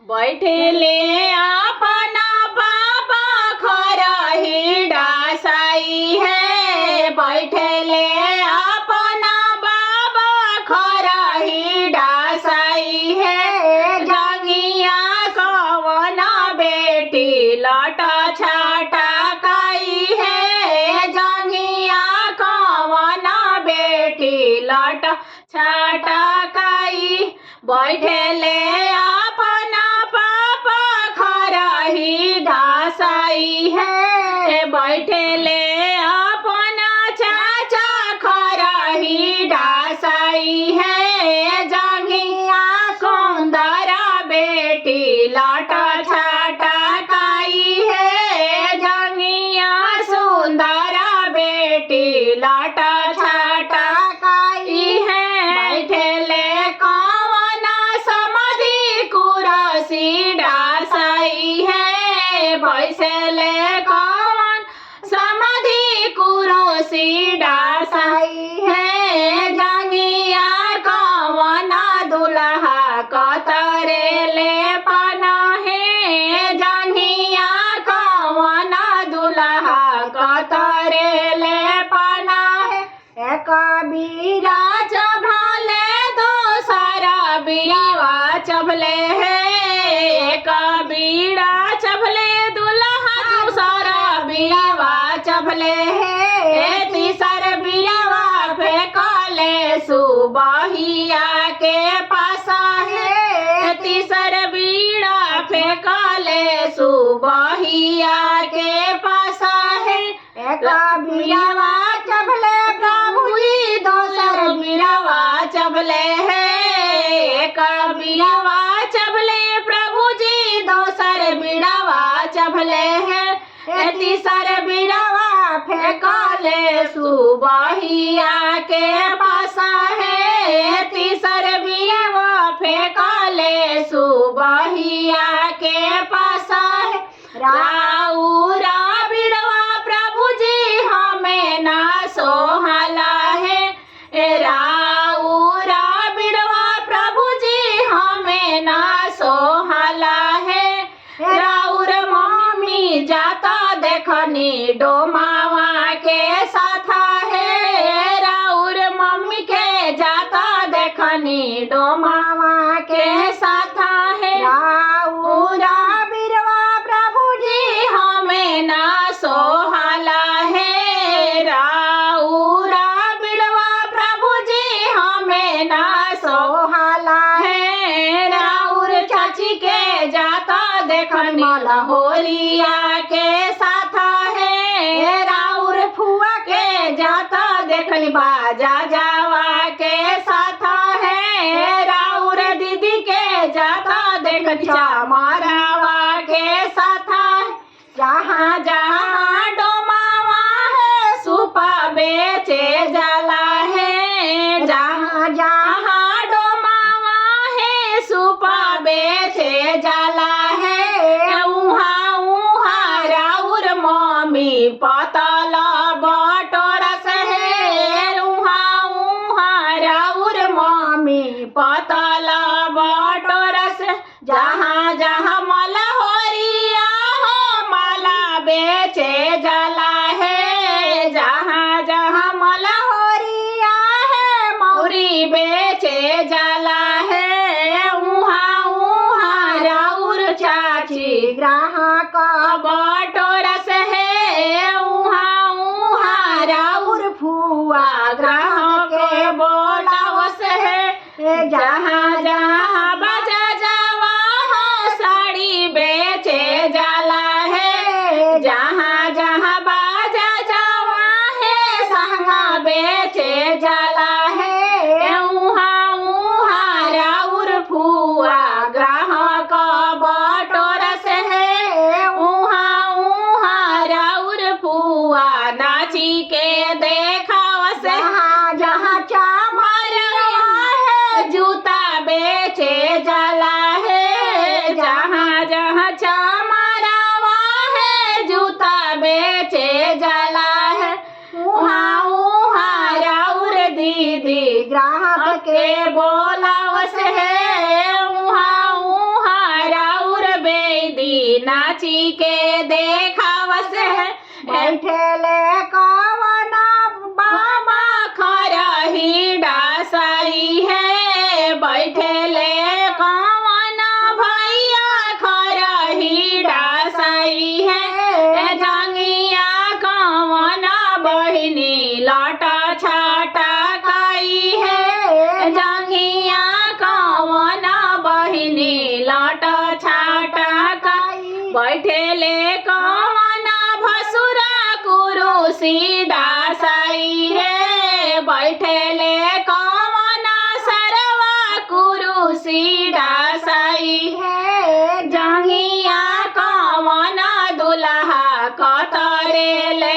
बैठेले अपना बाबा खरही डासाई है। बैठेले अपना बाबा खरही डासाई है। जंगिया कवन बेटी लट छटकाई है। जंगिया कवन बेटी लट छटकाई। बैठेले अपना पापा खरही डासाई है। बैठेले अपना चाचा खरही डासाई है। जंगिया सुंदर बेटी लट छटकाई है। जंगिया सुंदर बेटी लट छटकाई है। बैठेले कुरसी डासाई है। बैठेले कौन समाधि कुरसी डासाई है। जंगिया कौन दुल्हा कतरेले पना है। जंगिया कौन दुल्हा कतरेले पना है। एक बीरा चभले दोसरा बीवा चभले है। एक बीड़ा चभले दुल्हा दूसरा बीवा चभले है। तीसर बीवा फेंकले सुबहिया के पासा है। तीसर बीड़ा फेंकले सुबहिया के पासा है। एक बीड़वा चभले प्रभुजी दोसर बीड़वा चभले है। एक बीड़वा चभले प्रभुजी दोसर बीड़वा चभले है। तीसर बीड़वा फेंकले सुबहिया के पासा है। तीसर बीड़वा फेंकले सुबहिया के पासा है। राउरा बीड़वा प्रभुजी हमें ना सोहला है। राउरा बीड़वा प्रभुजी हमें ना सोहला है। राउर मम्मी जाता देखनी डोमावा के साथ है। राउर मम्मी के जाता देखनी डोमावा के साथ है। राउरा बीड़वा प्रभुजी हमें ना सोहला है। राउरा बीड़वा प्रभुजी हमें ना सोहला है। राउर चाची के जाता देखन मलहोरिया के साथ है। राउर फुआ के जाता देखन बाजा जावा के साथ है। राउर दीदी के जाता देखन चामरावा के साथ है। जहाँ जहाँ डोमावा है सुपा बेचे जाला है। जहाँ जहाँ डोमावा है सुपा बेचे जाला है। उहाँ उहाँ राउर मम्मी पतला बटोरस है। उहाँ उहाँ राउर मम्मी पतला बटोरस। जहाँ जहाँ मलहोरिया हो माला बेचे जाला है। जहाँ जहाँ मलहोरिया है मौरी बेचे जाला है। उहाँ उहाँ राउर नाची के देखावस है बैठेले कवना बाबा खरही डासाई है बैठेले कवन भैया खरही डासाई है जंगिया कवन बहिनी लाटा छाटा काई है जंगिया कवन बहिनी लाटा छाटा काई बैठेले कवन भसुरा कुरुसी डासाई रे बैठेले कवन सरवा कुरुसी डासाई है जंगिया कवन दुल्हा कतरेले